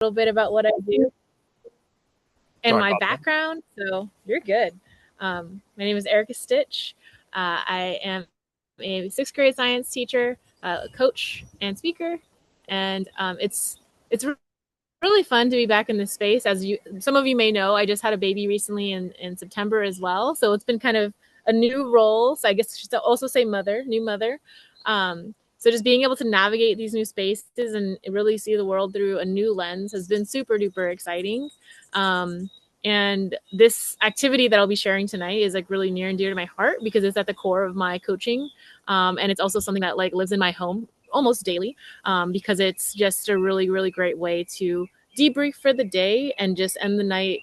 little bit about what I do and Sorry my about that. background. So you're good. My name is Erika Stich. I am a sixth grade science teacher, coach, and speaker, and it's really fun to be back in this space. As some of you may know, I just had a baby recently in September as well, so it's been kind of a new role. So I guess I should also say new mother. So just being able to navigate these new spaces and really see the world through a new lens has been super duper exciting. Um, and this activity that I'll be sharing tonight is like really near and dear to my heart because it's at the core of my coaching. And it's also something that like lives in my home almost daily because it's just a really, really great way to debrief for the day and just end the night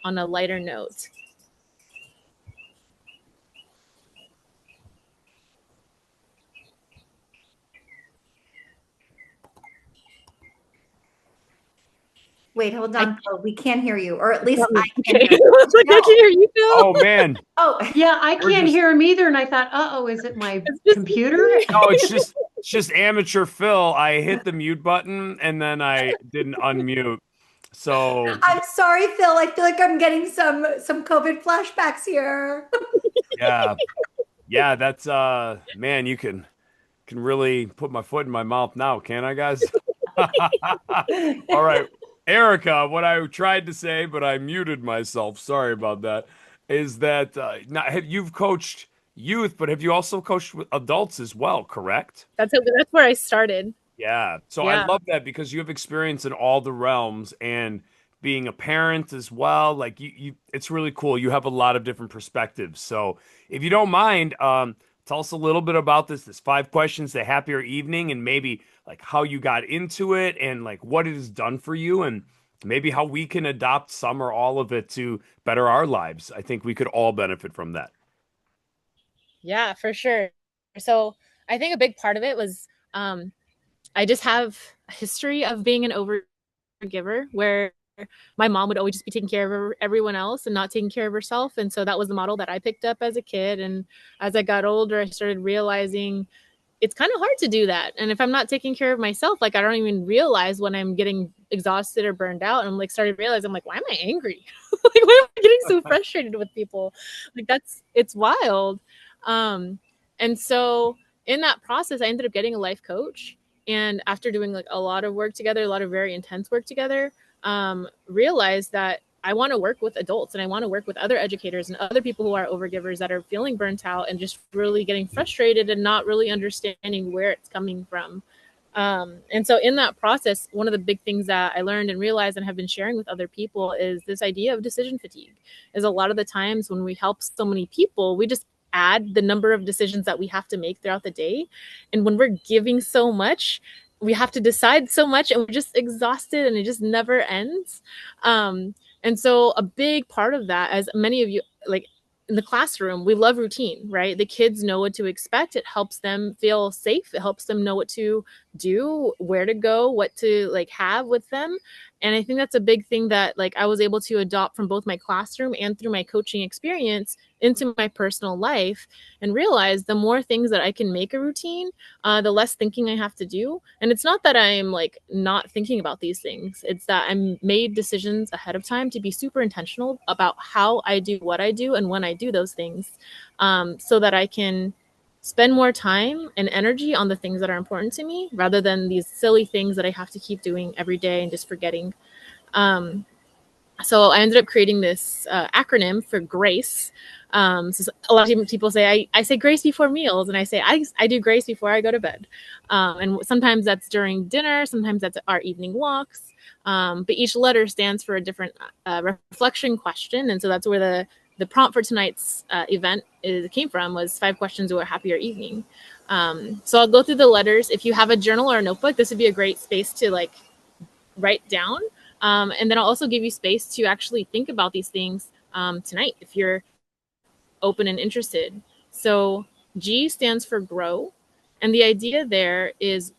on a lighter note. Wait, hold I on, Phil. We can't hear you, or at least got I me. can't Okay. hear you. Like I can No. hear you, Phil. Oh man, Oh, Yeah, I we're can't just hear him either. And I thought, uh-oh, is it my It's just computer? me. no, it's just amateur Phil. I hit the mute button and then I didn't unmute. So I'm sorry, Phil. I feel like I'm getting some COVID flashbacks here. yeah, yeah, that's man, you can really put my foot in my mouth now, can't I, guys? All right. Erica, what I tried to say, but I muted myself. Sorry about that. Is that you've coached youth, but have you also coached with adults as well, correct? That's where I started. Yeah. So I Yeah. love that because you have experience in all the realms and being a parent as well. Like you it's really cool. You have a lot of different perspectives. So if you don't mind, tell us a little bit about this 5 questions to happier evening and maybe like how you got into it and like what it has done for you and maybe how we can adopt some or all of it to better our lives. I think we could all benefit from that. Yeah, for sure. So I think a big part of it was um, I just have a history of being an overgiver where my mom would always just be taking care of everyone else and not taking care of herself. And so that was the model that I picked up as a kid. And as I got older, I started realizing it's kind of hard to do that. And if I'm not taking care of myself, like I don't even realize when I'm getting exhausted or burned out. And I'm like started realizing I'm like, why am I angry? Like why am I getting so frustrated with people? Like it's wild. Um and so in that process I ended up getting a life coach. And after doing like a lot of work together, a lot of very intense work together, realized that I want to work with adults and I want to work with other educators and other people who are overgivers that are feeling burnt out and just really getting frustrated and not really understanding where it's coming from. And so in that process, one of the big things that I learned and realized and have been sharing with other people is this idea of decision fatigue. Is a lot of the times when we help so many people, we just add the number of decisions that we have to make throughout the day. And when we're giving so much, we have to decide so much and we're just exhausted and it just never ends. And so a big part of that, as many of you like in the classroom, we love routine, right? The kids know what to expect. It helps them feel safe. It helps them know what to do, where to go, what to like have with them. And I think that's a big thing that like I was able to adopt from both my classroom and through my coaching experience into my personal life and realize the more things that I can make a routine, the less thinking I have to do. And it's not that I'm like not thinking about these things. It's that I'm made decisions ahead of time to be super intentional about how I do what I do and when I do those things, so that I can spend more time and energy on the things that are important to me rather than these silly things that I have to keep doing every day and just forgetting. Um, so I ended up creating this acronym for GRACE. So a lot of people say I say grace before meals, and I say I do grace before I go to bed. And sometimes that's during dinner, sometimes that's our evening walks. But each letter stands for a different reflection question, and so that's where the prompt for tonight's event came from was 5 questions to a happier evening. So I'll go through the letters. If you have a journal or a notebook, this would be a great space to like write down. And then I'll also give you space to actually think about these things tonight if you're open and interested. So G stands for grow. And the idea there is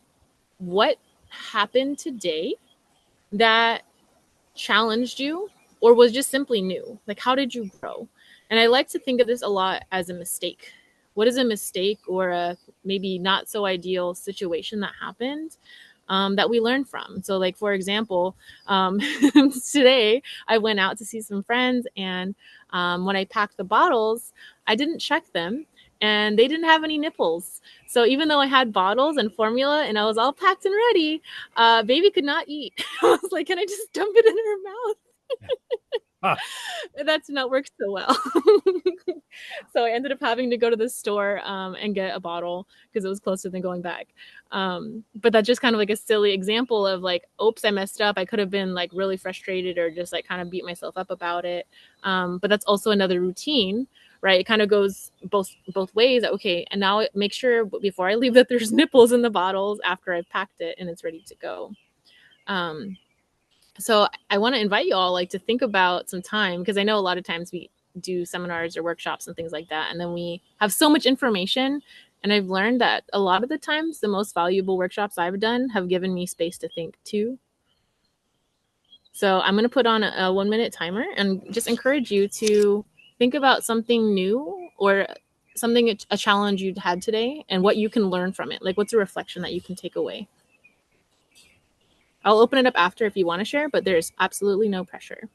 what happened today that challenged you or was just simply new? Like, how did you grow? And I like to think of this a lot as a mistake. What is a mistake or a maybe not so ideal situation that happened? that we learn from. So, like, for example, today I went out to see some friends, and when I packed the bottles, I didn't check them, and they didn't have any nipples. So even though I had bottles and formula and I was all packed and ready, baby could not eat. I was like, can I just dump it in her mouth? Huh. That's not worked so well. So I ended up having to go to the store and get a bottle because it was closer than going back. But that's just kind of like a silly example of like, oops, I messed up. I could have been like really frustrated or just like kind of beat myself up about it. But that's also another routine, right? It kind of goes both ways. Okay, and now make sure before I leave that there's nipples in the bottles after I've packed it and it's ready to go. So I want to invite you all like to think about some time, because I know a lot of times we do seminars or workshops and things like that, and then we have so much information, and I've learned that a lot of the times the most valuable workshops I've done have given me space to think too. So I'm going to put on a 1 minute timer and just encourage you to think about something new or something, a challenge you had today, and what you can learn from it. Like, what's a reflection that you can take away? I'll open it up after if you want to share, but there's absolutely no pressure.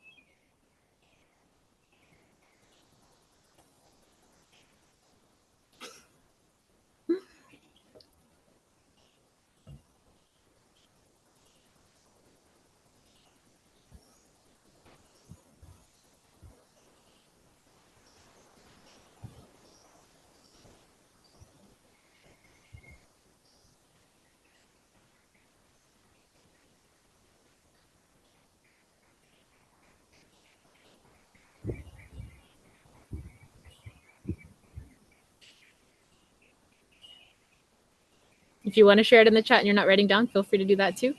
If you want to share it in the chat and you're not writing down, feel free to do that too.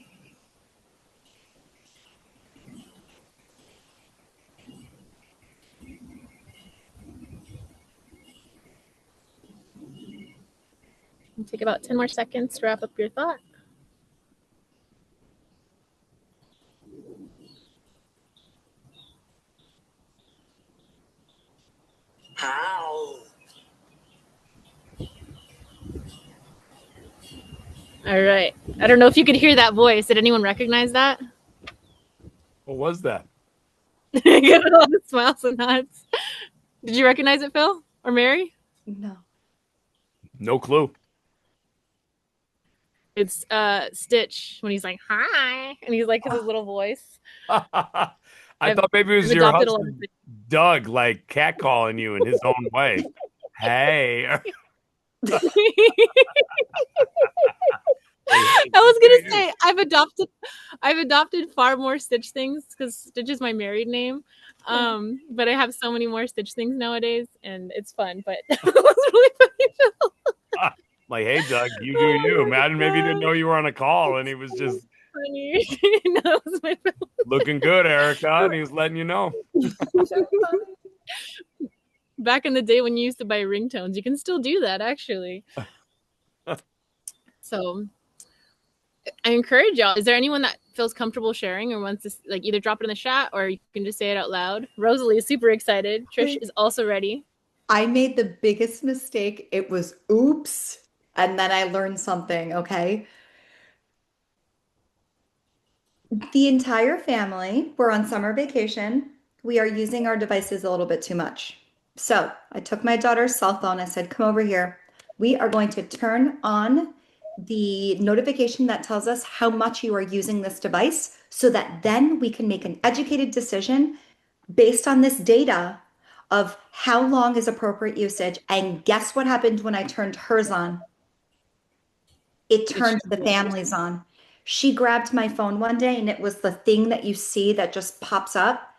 Take about 10 more seconds to wrap up your thought. How? All right. I don't know if you could hear that voice. Did anyone recognize that? What was that? Give it all the smiles and nods. Did you recognize it, Phil or Mary? No. No clue. It's Stitch when he's like, hi, and he's like his little voice. I I've, thought maybe it was I've your adopted a lot of husband, things. Doug, like catcalling you in his own way. Hey. I was gonna say I've adopted far more Stitch things because Stitch is my married name. But I have so many more Stitch things nowadays, and it's fun. But it was really funny. Like, hey, Doug, you do Oh you. my Imagine maybe he didn't God. know you were on a call and he was just Funny. No, that was my phone. looking good, Erica, and he was letting you know. Back in the day when you used to buy ringtones, you can still do that actually. So I encourage y'all. Is there anyone that feels comfortable sharing or wants to like either drop it in the chat or you can just say it out loud? Rosalie is super excited. Trish is also ready. I made the biggest mistake. It was oops. And then I learned something, okay? The entire family, we're on summer vacation. We are using our devices a little bit too much. So I took my daughter's cell phone. I said, come over here. We are going to turn on the notification that tells us how much you are using this device so that then we can make an educated decision based on this data of how long is appropriate usage. And guess what happened when I turned hers on? It turned the family's on. She grabbed my phone one day and it was the thing that you see that just pops up.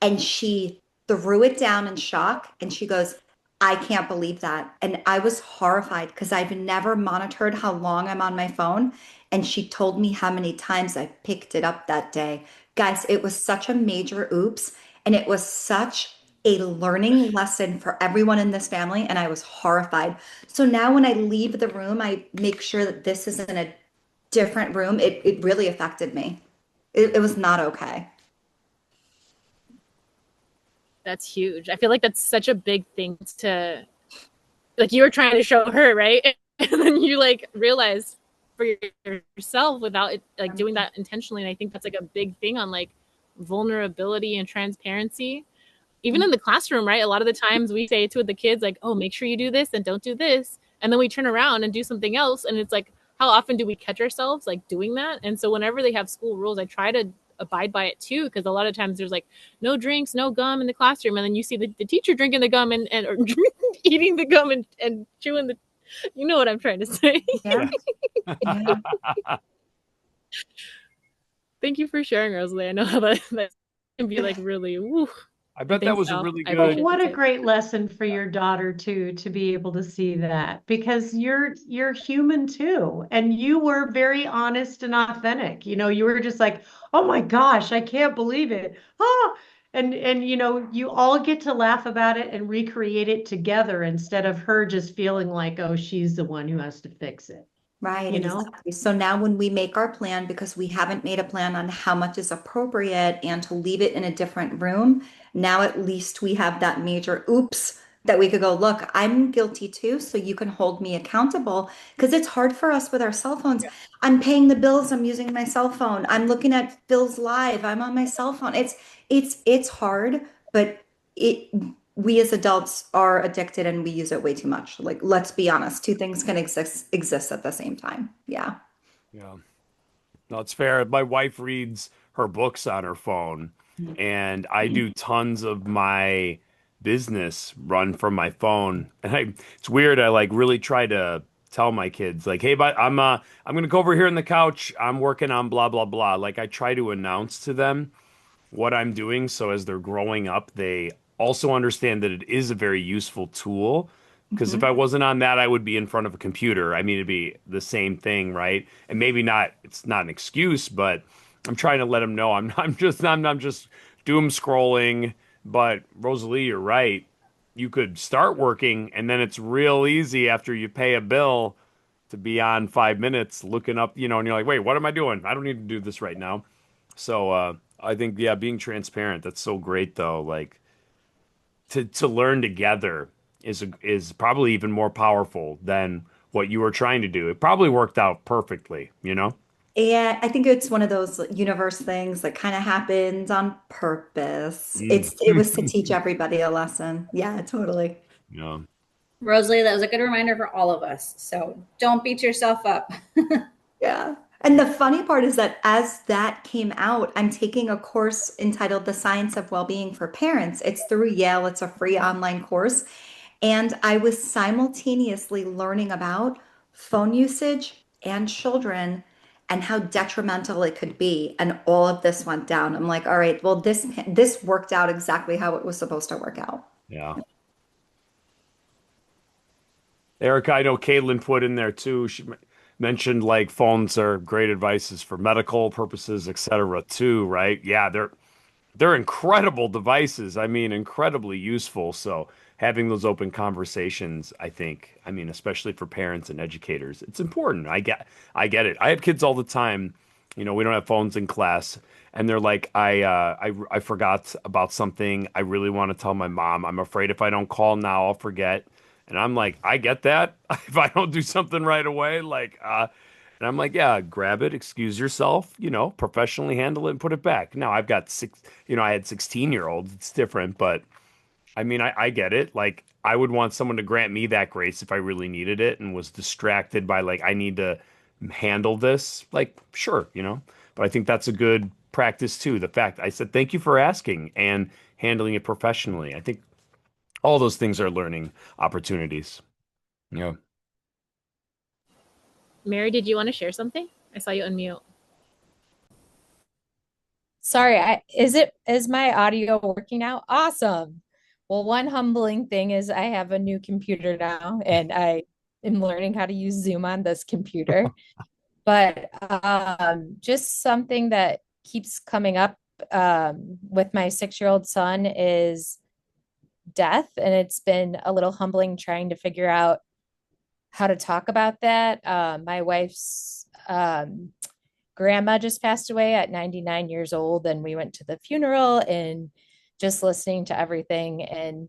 And she threw it down in shock and she goes, I can't believe that. And I was horrified because I've never monitored how long I'm on my phone. And she told me how many times I picked it up that day. Guys, it was such a major oops. And it was such a learning lesson for everyone in this family. And I was horrified. So now when I leave the room, I make sure that this is in a different room. It really affected me. It was not okay. That's huge. I feel like that's such a big thing to like you were trying to show her, right? And then you like realize for yourself without it, like doing that intentionally. And I think that's like a big thing on like vulnerability and transparency even in the classroom, right? A lot of the times we say to the kids, like, oh, make sure you do this and don't do this. And then we turn around and do something else. And it's like, how often do we catch ourselves like doing that? And so whenever they have school rules, I try to abide by it too. Cause a lot of times there's like no drinks, no gum in the classroom. And then you see the teacher drinking the gum and or eating the gum and chewing the, you know what I'm trying to say. Yeah. Yeah. Thank you for sharing, Rosalie. I know how that can be like really, woo. I I bet that think was a so. really I good. appreciate the What a tip. great lesson for your daughter too, to be able to see that because you're human too. And you were very honest and authentic. You were just like, oh my gosh, I can't believe it. Ah, and you all get to laugh about it and recreate it together instead of her just feeling like, oh, she's the one who has to fix it, Right, you know? exactly. So now when we make our plan, because we haven't made a plan on how much is appropriate and to leave it in a different room, now at least we have that major oops that we could go, look, I'm guilty too, so you can hold me accountable. Because it's hard for us with our cell phones. I'm paying the bills, I'm using my cell phone. I'm looking at Bill's Live, I'm on my cell phone. It's hard, but it we as adults are addicted and we use it way too much. Like, let's be honest, two things can exist at the same time. Yeah. Yeah. No, it's fair. My wife reads her books on her phone, and I do tons of my business run from my phone. And it's weird. I like really try to tell my kids, like, "Hey, but I'm gonna go over here on the couch. I'm working on blah blah blah." Like I try to announce to them what I'm doing so as they're growing up, they also understand that it is a very useful tool. Because if Mhm. I wasn't on that, I would be in front of a computer. I mean, it'd be the same thing, right? And maybe not, it's not an excuse, but I'm trying to let them know I'm just doom scrolling. But Rosalie, you're right. You could start working, and then it's real easy after you pay a bill to be on 5 minutes looking up, and you're like, wait, what am I doing? I don't need to do this right now. So I think yeah, being transparent, that's so great though. Like to learn together is probably even more powerful than what you were trying to do. It probably worked out perfectly, you know? And I think it's one of those universe things that kind of happens on purpose. Mm. It was to teach everybody a lesson. Yeah, totally. Yeah. Rosalie, that was a good reminder for all of us. So don't beat yourself up. Yeah. And the funny part is that as that came out, I'm taking a course entitled The Science of Wellbeing for Parents. It's through Yale, it's a free online course. And I was simultaneously learning about phone usage and children and how detrimental it could be. And all of this went down. I'm like, all right, well, this worked out exactly how it was supposed to work out. Yeah. Erica, I know Caitlin put in there too. She mentioned like phones are great advices for medical purposes, etc. too, right? Yeah, they're incredible devices. I mean, incredibly useful. So having those open conversations, I think, I mean, especially for parents and educators, it's important. I get it. I have kids all the time. We don't have phones in class, and they're like, I forgot about something. I really want to tell my mom. I'm afraid if I don't call now, I'll forget. And I'm like, I get that. If I don't do something right away, and I'm like, yeah, grab it, excuse yourself, professionally handle it and put it back. Now I've got I had 16-year-olds. It's different, but I mean, I get it. Like, I would want someone to grant me that grace if I really needed it and was distracted by, like, I need to handle this. Like, sure, but I think that's a good practice too. The fact I said, thank you for asking and handling it professionally. I think all those things are learning opportunities. Yeah. Mary, did you want to share something? I saw you unmute. Sorry, is my audio working now? Awesome. Well, one humbling thing is I have a new computer now and I am learning how to use Zoom on this computer. But just something that keeps coming up with my 6-year-old son is death. And it's been a little humbling trying to figure out how to talk about that. My wife's grandma just passed away at 99 years old, and we went to the funeral and just listening to everything. And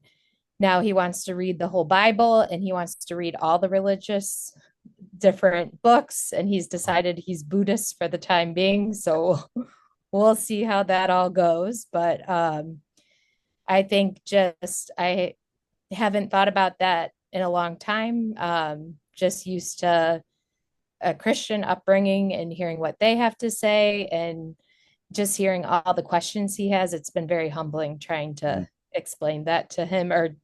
now he wants to read the whole Bible and he wants to read all the religious different books, and he's decided he's Buddhist for the time being. So we'll see how that all goes. But I think just I haven't thought about that in a long time. Just used to a Christian upbringing and hearing what they have to say and just hearing all the questions he has. It's been very humbling trying to explain that to him or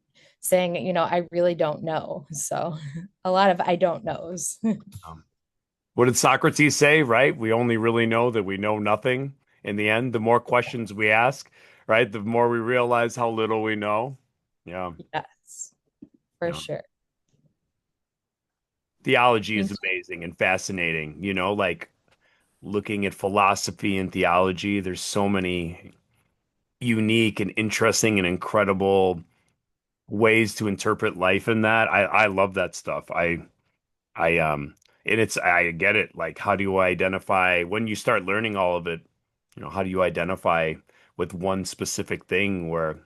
saying, I really don't know. So a lot of I don't knows. Um, what did Socrates say, right? We only really know that we know nothing. In the end, the more questions we ask, right, the more we realize how little we know. Yeah. Yes, for Yeah. sure. Theology is Thank amazing and fascinating, like looking at philosophy and theology, there's so many unique and interesting and incredible ways to interpret life in that. I love that stuff. I and it's I get it. Like how do you identify when you start learning all of it, how do you identify with one specific thing where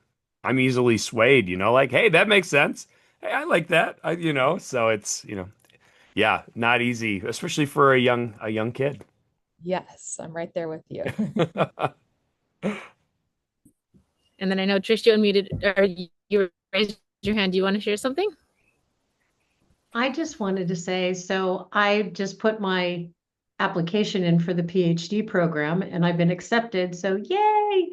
I'm easily swayed, like, hey, that makes sense. Hey, I like that. So it's, yeah, not easy, especially for a young kid. Yes, I'm right there with you. And then I know Trish, you unmuted or you raised your hand. Do you want to share something? I just wanted to say, so I just put my application in for the PhD program and I've been accepted. So yay.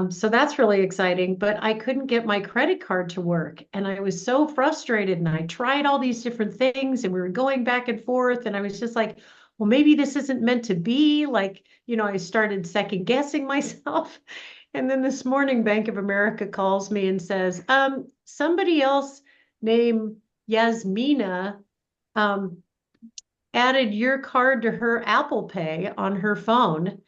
So that's really exciting, but I couldn't get my credit card to work. And I was so frustrated and I tried all these different things and we were going back and forth. And I was just like, well, maybe this isn't meant to be. Like, I started second guessing myself. And then this morning, Bank of America calls me and says, somebody else named Yasmina um, added your card to her Apple Pay on her phone.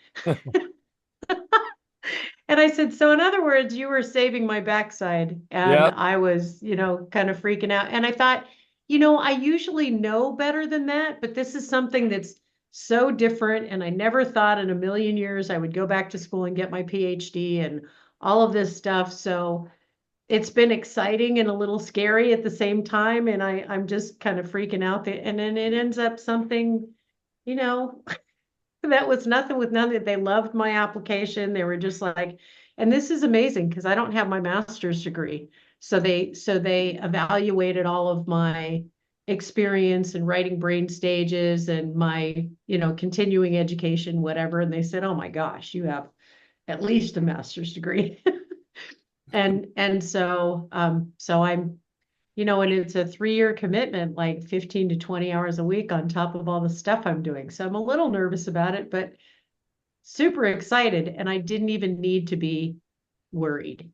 And I said, so in other words, you were saving my backside. And Yep. I was, kind of freaking out. And I thought, I usually know better than that, but this is something that's so different. And I never thought in a million years I would go back to school and get my PhD and all of this stuff. So it's been exciting and a little scary at the same time. And I'm just kind of freaking out. And then it ends up something, you know, that was nothing with nothing. They loved my application. They were just like, and this is amazing because I don't have my master's degree. So they evaluated all of my experience in writing brain stages and my, continuing education, whatever. And they said, oh my gosh, you have at least a master's degree. And so I'm, and it's a 3-year commitment, like 15 to 20 hours a week on top of all the stuff I'm doing. So I'm a little nervous about it, but super excited. And I didn't even need to be worried.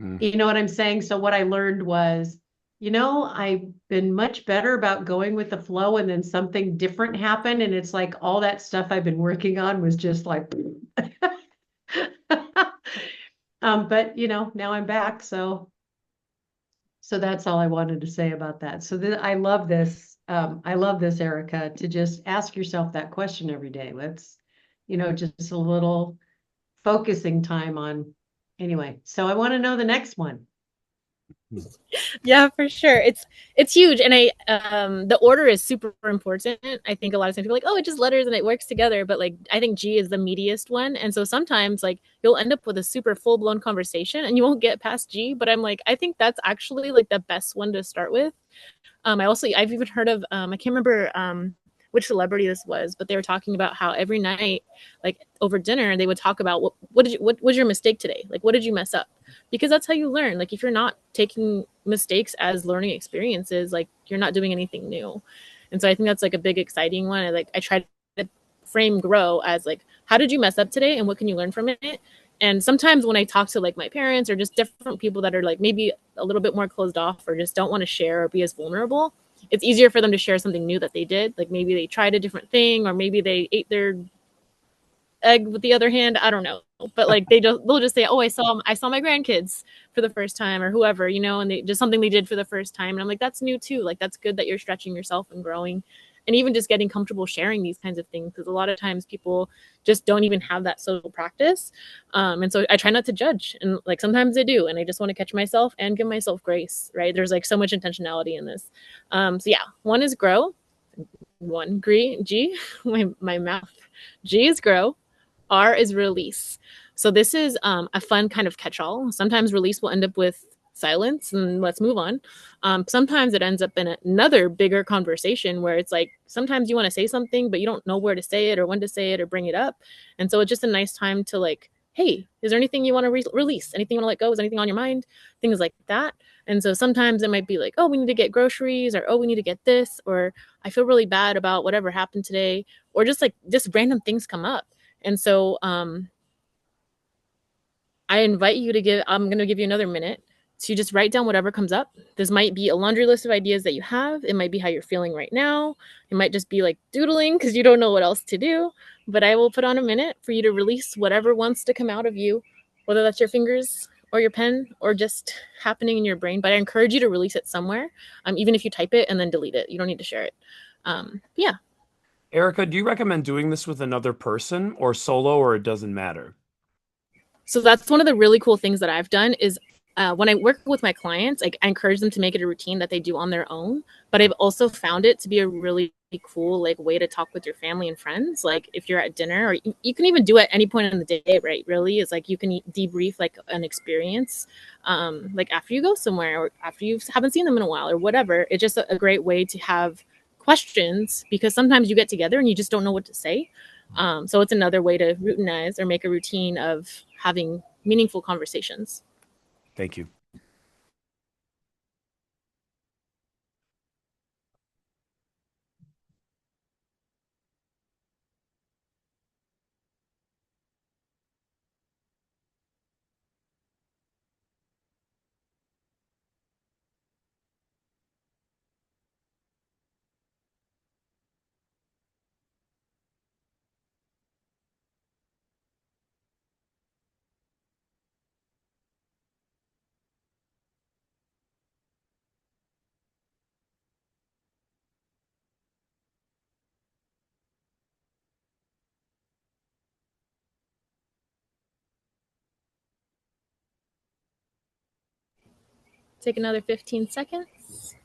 Mm. You know what I'm saying? So what I learned was, I've been much better about going with the flow and then something different happened. And it's like all that stuff I've been working on was just like, but now I'm back. So that's all I wanted to say about that. So I love this. I love this, Erica, to just ask yourself that question every day. Let's, just a little focusing time on. Anyway, so I want to know the next one. Yeah, for sure. It's huge, and the order is super important. I think a lot of times people are like, oh, it's just letters and it works together, but like I think G is the meatiest one, and so sometimes like you'll end up with a super full blown conversation and you won't get past G. But I'm like, I think that's actually like the best one to start with. I've even heard of I can't remember which celebrity this was, but they were talking about how every night, like over dinner, they would talk about what was your mistake today? Like what did you mess up? Because that's how you learn. Like if you're not taking mistakes as learning experiences, like you're not doing anything new. And so I think that's like a big exciting one. I try to frame grow as like how did you mess up today and what can you learn from it? And sometimes when I talk to like my parents or just different people that are like maybe a little bit more closed off or just don't want to share or be as vulnerable, it's easier for them to share something new that they did. Like maybe they tried a different thing or maybe they ate their egg with the other hand. I don't know. But like they'll just say, oh, I saw my grandkids for the first time or whoever, and they just something they did for the first time. And I'm like, that's new too. Like that's good that you're stretching yourself and growing and even just getting comfortable sharing these kinds of things because a lot of times people just don't even have that social practice. And so I try not to judge and like sometimes I do and I just want to catch myself and give myself grace, right? There's like so much intentionality in this. So yeah, one is grow. One G, my mouth. G is grow. R is release. So this is a fun kind of catch-all. Sometimes release will end up with silence and let's move on. Sometimes it ends up in another bigger conversation where it's like sometimes you want to say something, but you don't know where to say it or when to say it or bring it up. And so it's just a nice time to like, hey, is there anything you want to release? Anything you want to let go? Is anything on your mind? Things like that. And so sometimes it might be like, oh, we need to get groceries, or oh, we need to get this, or I feel really bad about whatever happened today, or just random things come up. And so I invite you to I'm going to give you another minute to just write down whatever comes up. This might be a laundry list of ideas that you have. It might be how you're feeling right now. It might just be like doodling because you don't know what else to do. But I will put on a minute for you to release whatever wants to come out of you, whether that's your fingers or your pen or just happening in your brain. But I encourage you to release it somewhere, even if you type it and then delete it. You don't need to share it. Yeah. Erika, do you recommend doing this with another person or solo, or it doesn't matter? So that's one of the really cool things that I've done is when I work with my clients, like I encourage them to make it a routine that they do on their own. But I've also found it to be a really cool like way to talk with your family and friends. Like if you're at dinner, or you can even do it at any point in the day, right? Really, is like you can debrief like an experience, like after you go somewhere or after you haven't seen them in a while or whatever. It's just a great way to have questions because sometimes you get together and you just don't know what to say. So it's another way to routinize or make a routine of having meaningful conversations. Thank you. Take another 15 seconds.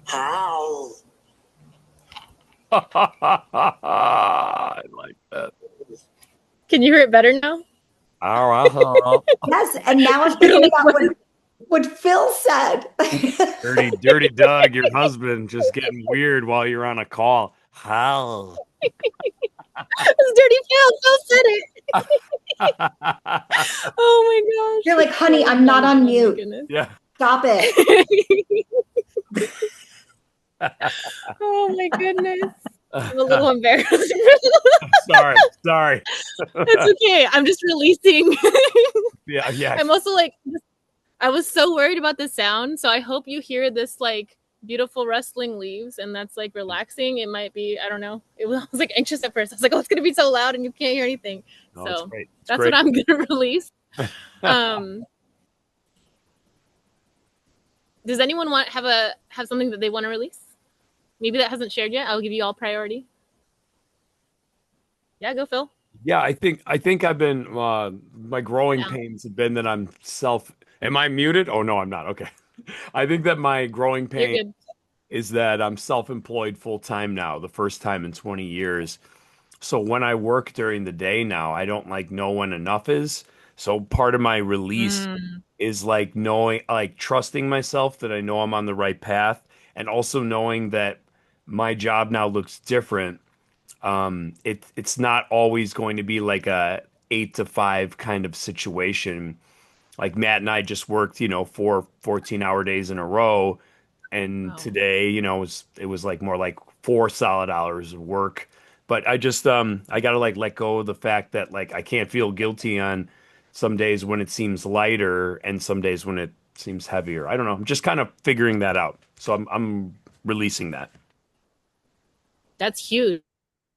How? I like that. Can you hear it better now? All right. Yes, and now I'm thinking about what Phil said. Dirty Doug, your husband, just getting weird while you're on a call. How? It's Dirty Phil. Phil said it. Oh my gosh. You're like, honey, I'm not on mute. Yeah. Stop it. Oh my goodness. I'm a little embarrassed. Sorry. It's okay. I'm just releasing. Yeah. I'm also like, I was so worried about the sound. So I hope you hear this like beautiful rustling leaves and that's like relaxing. It might be, I don't know. I was like anxious at first. I was like, oh, it's going to be so loud and you can't hear anything. No, So it's great. that's what I'm going to release. Does anyone have something that they want to release? Maybe that hasn't shared yet. I'll give you all priority. Yeah, go Phil. Yeah, I think I've been my growing pains have been that am I muted? Oh no, I'm not. Okay. I think that my growing pain is that I'm self-employed full time now, the first time in 20 years. So when I work during the day now, I don't like know when enough is. So part of my release is like knowing, like trusting myself that I know I'm on the right path, and also knowing that my job now looks different. It's not always going to be like a 8 to 5 kind of situation. Like Matt and I just worked, 4 14-hour days in a row, and today, it was like more like 4 solid hours of work. But I just I gotta like let go of the fact that like I can't feel guilty on some days when it seems lighter and some days when it seems heavier. I don't know. I'm just kind of figuring that out. So I'm releasing that. That's huge.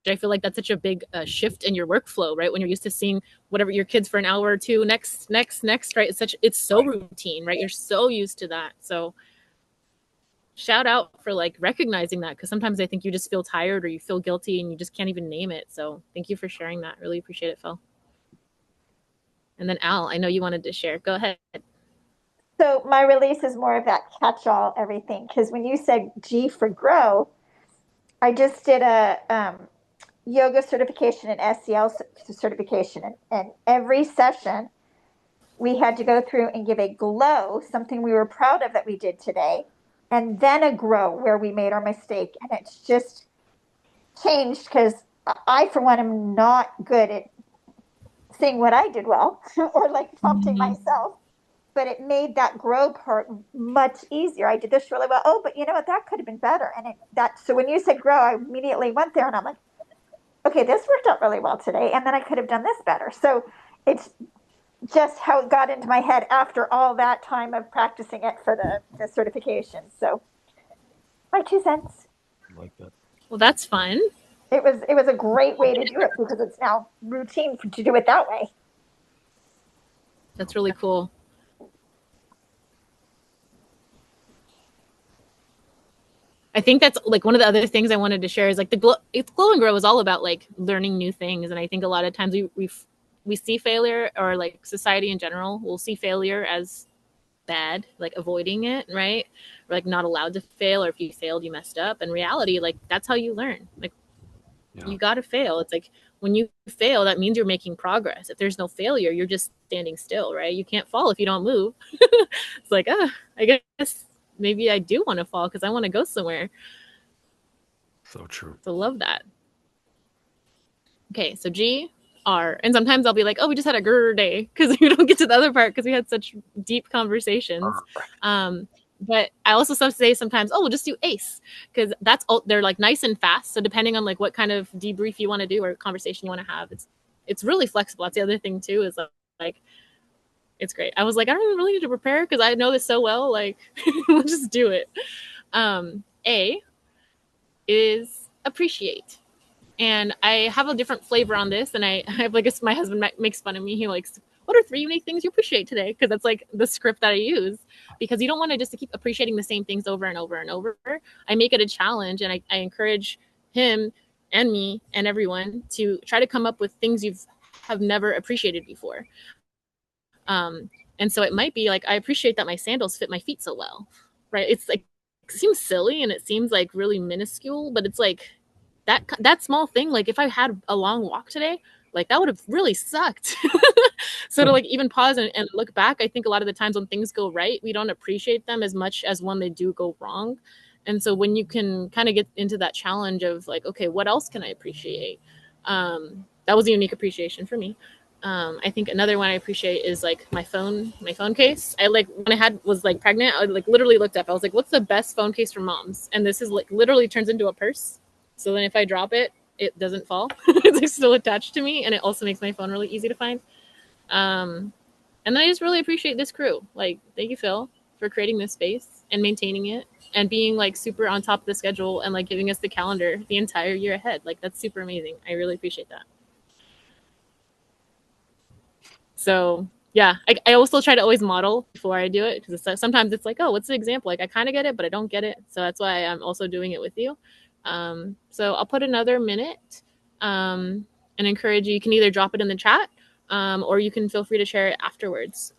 I feel like that's such a big shift in your workflow, right? When you're used to seeing whatever your kids for an hour or two, next, right? It's so routine, right? You're so used to that. So shout out for like recognizing that, because sometimes I think you just feel tired or you feel guilty and you just can't even name it. So thank you for sharing that. Really appreciate it, Phil. And then Al, I know you wanted to share. Go ahead. So my release is more of that catch-all everything, because when you said G for grow, I just did a yoga certification and SEL certification, and every session we had to go through and give a glow, something we were proud of that we did today, and then a grow where we made our mistake, and it's just changed because I, for one, am not good at seeing what I did well or like prompting Mm-hmm. myself. But it made that grow part much easier. I did this really well. Oh, but you know what? That could have been better. And that so when you said grow, I immediately went there and I'm like, okay, this worked out really well today, and then I could have done this better. So it's just how it got into my head after all that time of practicing it for the certification. So my 2 cents. Like that. Well, that's fun. It was a great way to do it because it's now routine to do it that way. That's really cool. I think that's like one of the other things I wanted to share is like glow and grow is all about like learning new things. And I think a lot of times we see failure, or like society in general will see failure as bad, like avoiding it, right? We're like not allowed to fail, or if you failed, you messed up. In reality, like that's how you learn. Like you got to fail. It's like when you fail, that means you're making progress. If there's no failure, you're just standing still, right? You can't fall if you don't move. It's like, I guess maybe I do want to fall because I want to go somewhere. So true. So love that. Okay, so G, R, and sometimes I'll be like, oh, we just had a grr day because we don't get to the other part because we had such deep conversations. But I also say sometimes, oh, we'll just do ACE because they're like nice and fast. So depending on like what kind of debrief you want to do or conversation you want to have, it's really flexible. That's the other thing too, is like it's great. I was like, I don't even really need to prepare because I know this so well. Like, we'll just do it. A is appreciate. And I have a different flavor on this. And I have like, my husband makes fun of me. He likes, what are 3 unique things you appreciate today? Because that's like the script that I use. Because you don't want to just keep appreciating the same things over and over and over. I make it a challenge, and I encourage him and me and everyone to try to come up with things have never appreciated before. And so it might be like, I appreciate that my sandals fit my feet so well, right? It's like, it seems silly and it seems like really minuscule, but it's like that small thing. Like if I had a long walk today, like that would have really sucked. So to like even pause and look back, I think a lot of the times when things go right, we don't appreciate them as much as when they do go wrong. And so when you can kind of get into that challenge of like, okay, what else can I appreciate? That was a unique appreciation for me. I think another one I appreciate is like my phone case. I like when I was like pregnant, I like literally looked up. I was like, what's the best phone case for moms? And this is like literally turns into a purse. So then if I drop it, it doesn't fall. It's like still attached to me, and it also makes my phone really easy to find. And then I just really appreciate this crew. Like, thank you, Phil, for creating this space and maintaining it and being like super on top of the schedule and like giving us the calendar the entire year ahead. Like that's super amazing. I really appreciate that. So yeah, I also try to always model before I do it, because sometimes it's like, oh, what's the example? Like I kind of get it, but I don't get it. So that's why I'm also doing it with you. So I'll put another minute and encourage you. You can either drop it in the chat or you can feel free to share it afterwards.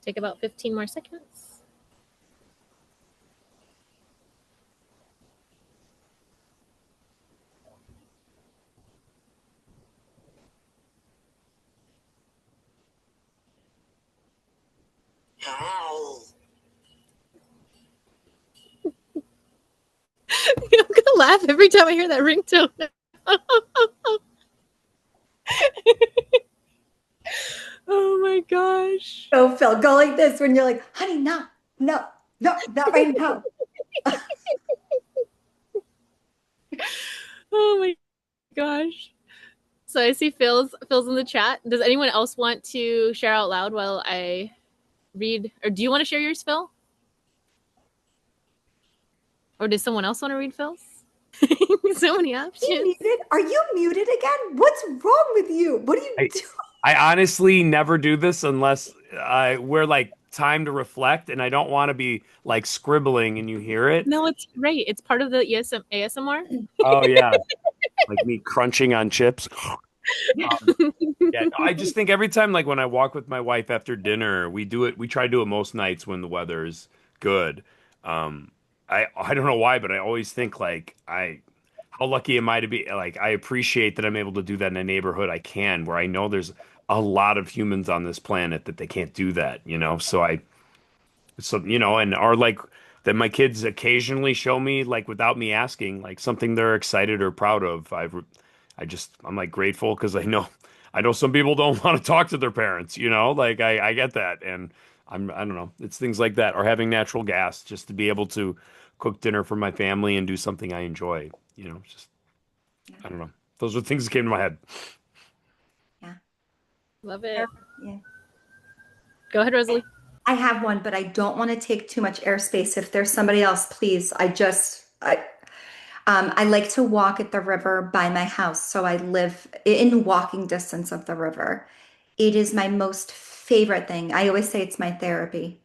Take about 15 more seconds. How? laugh every time I hear that ringtone. Oh my gosh. Go, Phil. Go like this when you're like, honey, no, no, no, not right now. Oh my gosh. So I see Phil's in the chat. Does anyone else want to share out loud while I read? Or do you want to share yours, Phil? Or does someone else want to read Phil's? So many options. Muted? Are you muted again? What's wrong with you? What are you I doing? I honestly never do this unless we're like time to reflect, and I don't want to be like scribbling and you hear it. No, it's great. It's part of the ASMR. Oh yeah, like me crunching on chips. Um, yeah, no, I just think every time, like when I walk with my wife after dinner, we do it. We try to do it most nights when the weather is good. Um, I don't know why, but I always think like how lucky am I to be like I appreciate that I'm able to do that in a neighborhood I can, where I know there's a lot of humans on this planet that they can't do that, you know. So and are like that my kids occasionally show me like without me asking like something they're excited or proud of. I'm like grateful because I know some people don't want to talk to their parents, like I get that. And I don't know, it's things like that, or having natural gas just to be able to cook dinner for my family and do something I enjoy, just I don't know. Those are things that came to my head. Yeah. Love it. Yeah. Go ahead, Rosalie. I have one, but I don't want to take too much airspace. If there's somebody else, please. I like to walk at the river by my house, so I live in walking distance of the river. It is my most favorite thing. I always say it's my therapy.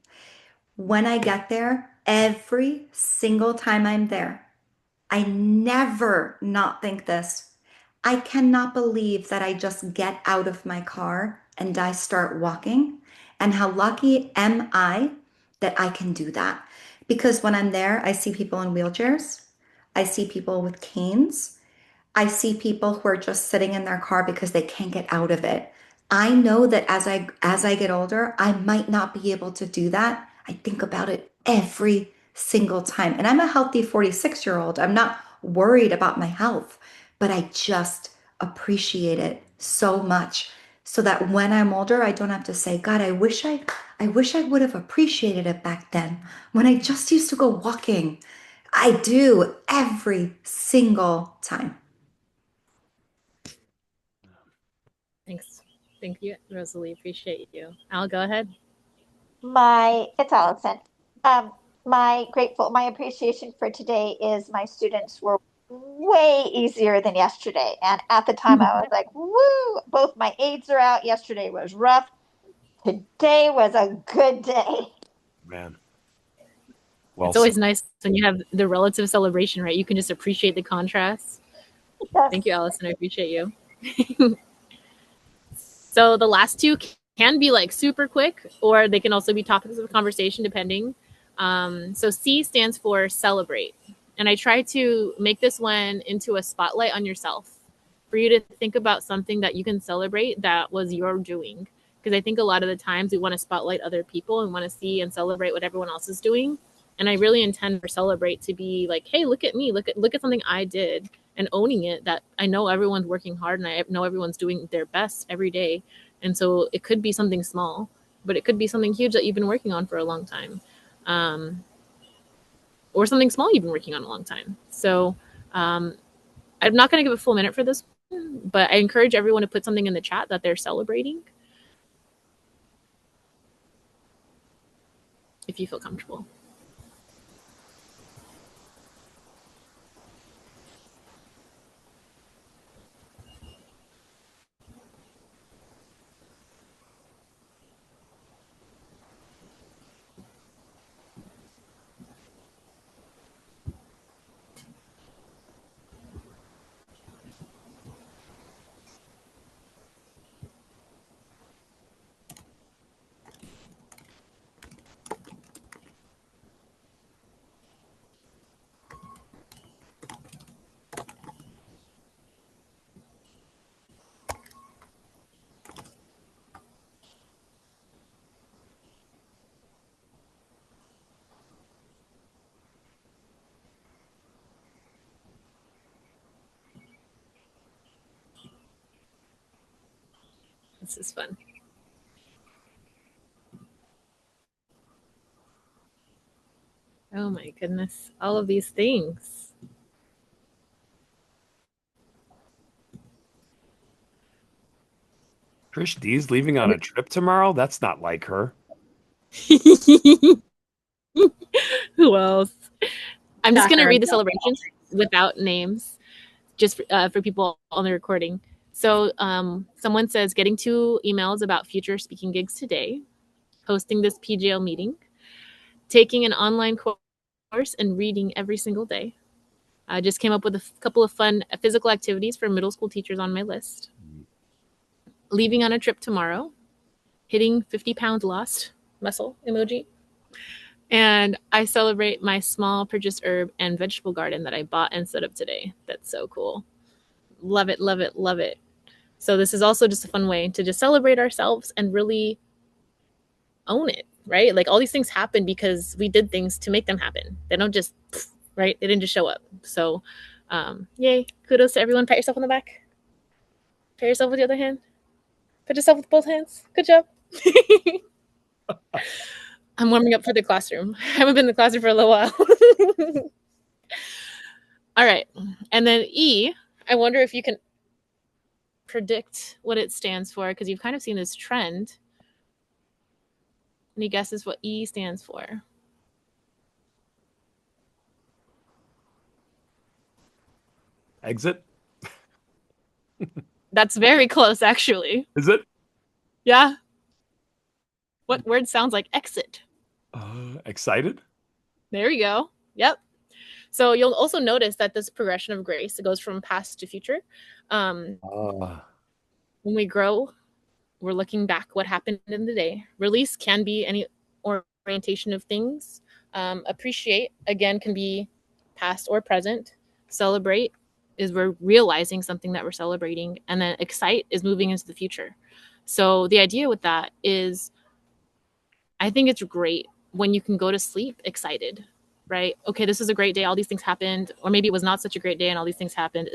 When I get there, every single time I'm there, I never not think this. I cannot believe that I just get out of my car and I start walking. And how lucky am I that I can do that? Because when I'm there, I see people in wheelchairs, I see people with canes, I see people who are just sitting in their car because they can't get out of it. I know that as I get older, I might not be able to do that. I think about it every single time. And I'm a healthy 46-year-old. I'm not worried about my health, but I just appreciate it so much so that when I'm older, I don't have to say, God, I wish I would have appreciated it back then when I just used to go walking. I do every single time. Thanks. Thank you, Rosalie. Appreciate you. Al, go ahead. It's Allison. Um, my appreciation for today is my students were way easier than yesterday. And at the time I was like, woo, both my aides are out. Yesterday was rough. Today was a good day. Man, well It's said. always nice when you have the relative celebration, right? You can just appreciate the contrast. Yes. Thank you, Allison. I appreciate you. So the last two can be like super quick, or they can also be topics of conversation depending. So C stands for celebrate. And I try to make this one into a spotlight on yourself for you to think about something that you can celebrate that was your doing. Because I think a lot of the times we want to spotlight other people and want to see and celebrate what everyone else is doing. And I really intend for celebrate to be like, hey, look at me, look at something I did, and owning it, that I know everyone's working hard and I know everyone's doing their best every day. And so it could be something small, but it could be something huge that you've been working on for a long time. Um, or something small you've been working on a long time. So um, I'm not going to give a full minute for this, but I encourage everyone to put something in the chat that they're celebrating if you feel comfortable. This is fun. Oh my goodness. All of these things. Trish D's leaving on a trip tomorrow? That's not like her. Who else? I'm just going to Shocker. read the celebrations without names, just for people on the recording. So someone says getting 2 emails about future speaking gigs today, hosting this PGL meeting, taking an online course, and reading every single day. I just came up with a couple of fun physical activities for middle school teachers on my list. Leaving on a trip tomorrow, hitting 50 pounds lost, muscle emoji. And I celebrate my small purchased herb and vegetable garden that I bought and set up today. That's so cool. Love it, love it, love it. So this is also just a fun way to just celebrate ourselves and really own it, right? Like all these things happen because we did things to make them happen. They don't just, right? They didn't just show up. So yay, kudos to everyone. Pat yourself on the back. Pat yourself with the other hand. Pat yourself with both hands. Good job. I'm warming up for the classroom. I haven't been in the classroom for a little while. All right. And then E, I wonder if you can predict what it stands for because you've kind of seen this trend. Any guesses what E stands for? Exit? That's very close, actually. Is it? Yeah. What word sounds like exit? Excited? There you go. Yep. So you'll also notice that this progression of grace, it goes from past to future. When we grow, we're looking back what happened in the day. Release can be any orientation of things. Appreciate, again, can be past or present. Celebrate is we're realizing something that we're celebrating. And then excite is moving into the future. So the idea with that is I think it's great when you can go to sleep excited, right? Okay, this is a great day. All these things happened. Or maybe it was not such a great day and all these things happened,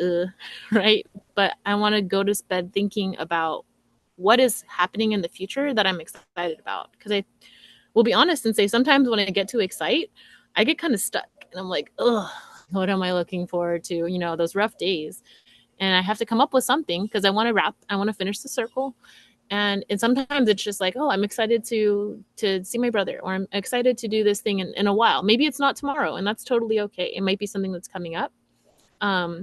right? But I want to go to bed thinking about what is happening in the future that I'm excited about. Because I will be honest and say sometimes when I get too excited, I get kind of stuck. And I'm like, ugh, what am I looking forward to? You know, those rough days. And I have to come up with something because I want to wrap, I want to finish the circle. And sometimes it's just like, oh, I'm excited to see my brother, or I'm excited to do this thing in a while. Maybe it's not tomorrow, and that's totally okay. It might be something that's coming up. Let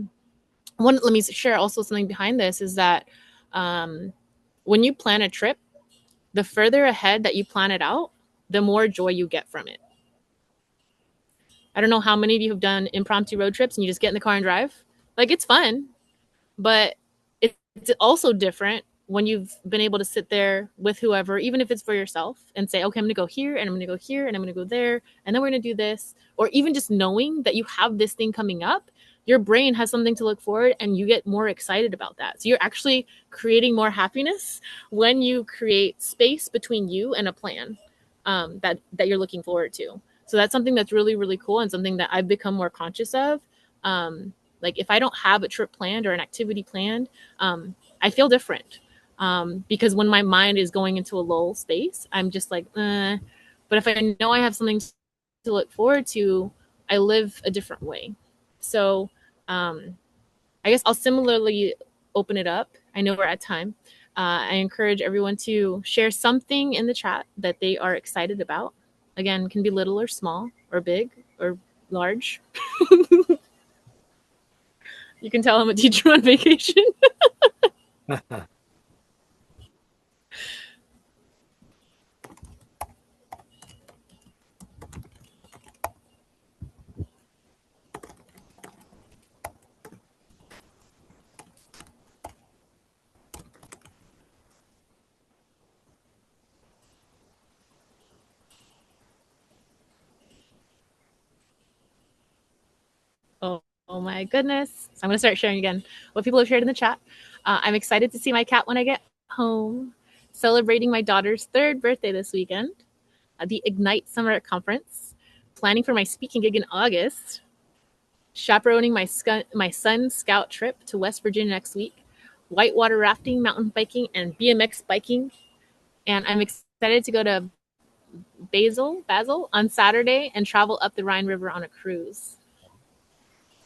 me share also something behind this is that when you plan a trip, the further ahead that you plan it out, the more joy you get from it. I don't know how many of you have done impromptu road trips and you just get in the car and drive. Like it's fun, but it's also different when you've been able to sit there with whoever, even if it's for yourself, and say, okay, I'm going to go here and I'm going to go here and I'm going to go there. And then we're going to do this. Or even just knowing that you have this thing coming up, your brain has something to look forward and you get more excited about that. So you're actually creating more happiness when you create space between you and a plan that you're looking forward to. So that's something that's really, really cool and something that I've become more conscious of. Like if I don't have a trip planned or an activity planned, I feel different. Because when my mind is going into a lull space, I'm just like, but if I know I have something to look forward to, I live a different way. So I guess I'll similarly open it up. I know we're at time. I encourage everyone to share something in the chat that they are excited about. Again, can be little or small or big or large. You can tell I'm a teacher on vacation. Oh my goodness. So I'm going to start sharing again what people have shared in the chat. I'm excited to see my cat when I get home. Celebrating my daughter's 3rd birthday this weekend. The Ignite Summer Conference. Planning for my speaking gig in August. Chaperoning my son's scout trip to West Virginia next week. whitewater rafting, mountain biking, and BMX biking. And I'm excited to go to Basel on Saturday and travel up the Rhine River on a cruise.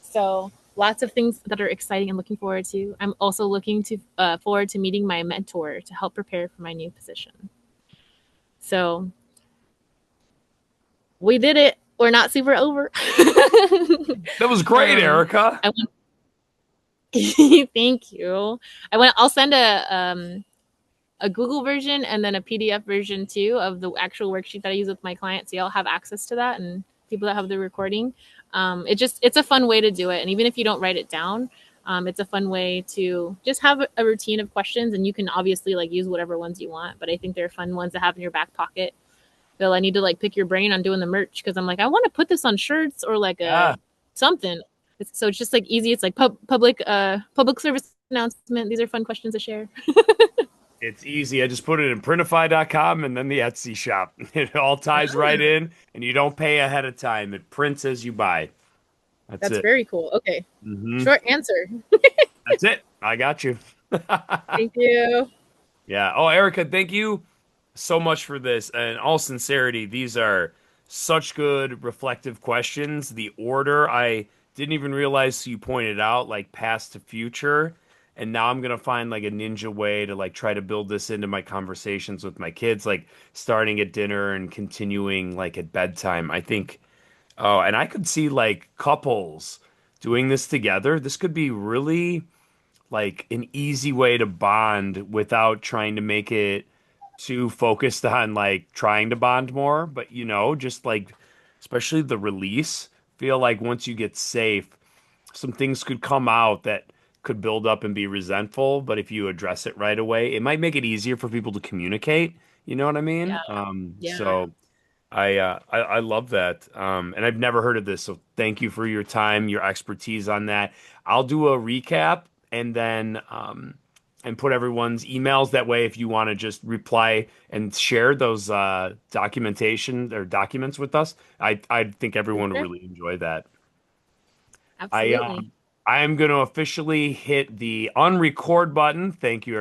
So lots of things that are exciting and looking forward to. I'm also looking to forward to meeting my mentor to help prepare for my new position. So we did it. We're not super over. That was great, Erika. I went, thank you. I'll send a Google version and then a PDF version too of the actual worksheet that I use with my clients. So y'all have access to that, and people that have the recording. It's a fun way to do it. And even if you don't write it down, it's a fun way to just have a routine of questions, and you can obviously like use whatever ones you want. But I think they're fun ones to have in your back pocket. Bill, I need to like pick your brain on doing the merch because I'm like, I want to put this on shirts or like Yeah. a something. So it's just like easy. It's like public service announcement. These are fun questions to share. It's easy. I just put it in printify.com and then the Etsy shop. It all ties right in, and you don't pay ahead of time. It prints as you buy. That's That's it. very cool. Okay. Hmm. Short answer. That's it. I got you. Thank you. Yeah. Oh, Erika, thank you so much for this. And in all sincerity, these are such good reflective questions. The order, I didn't even realize you pointed out, like past to future. And now I'm gonna find like a ninja way to like try to build this into my conversations with my kids, like starting at dinner and continuing like at bedtime. I think, oh, and I could see like couples doing this together. This could be really like an easy way to bond without trying to make it too focused on like trying to bond more, but just like especially the release, feel like once you get safe, some things could come out that could build up and be resentful, but if you address it right away, it might make it easier for people to communicate. You know what I Yeah. mean? Yeah. So I love that. And I've never heard of this, so thank you for your time, your expertise on that. I'll do a recap and then and put everyone's emails that way if you want to just reply and share those documentation or documents with us. I think For everyone would sure. really enjoy that. I Absolutely. I am going to officially hit the unrecord button. Thank you,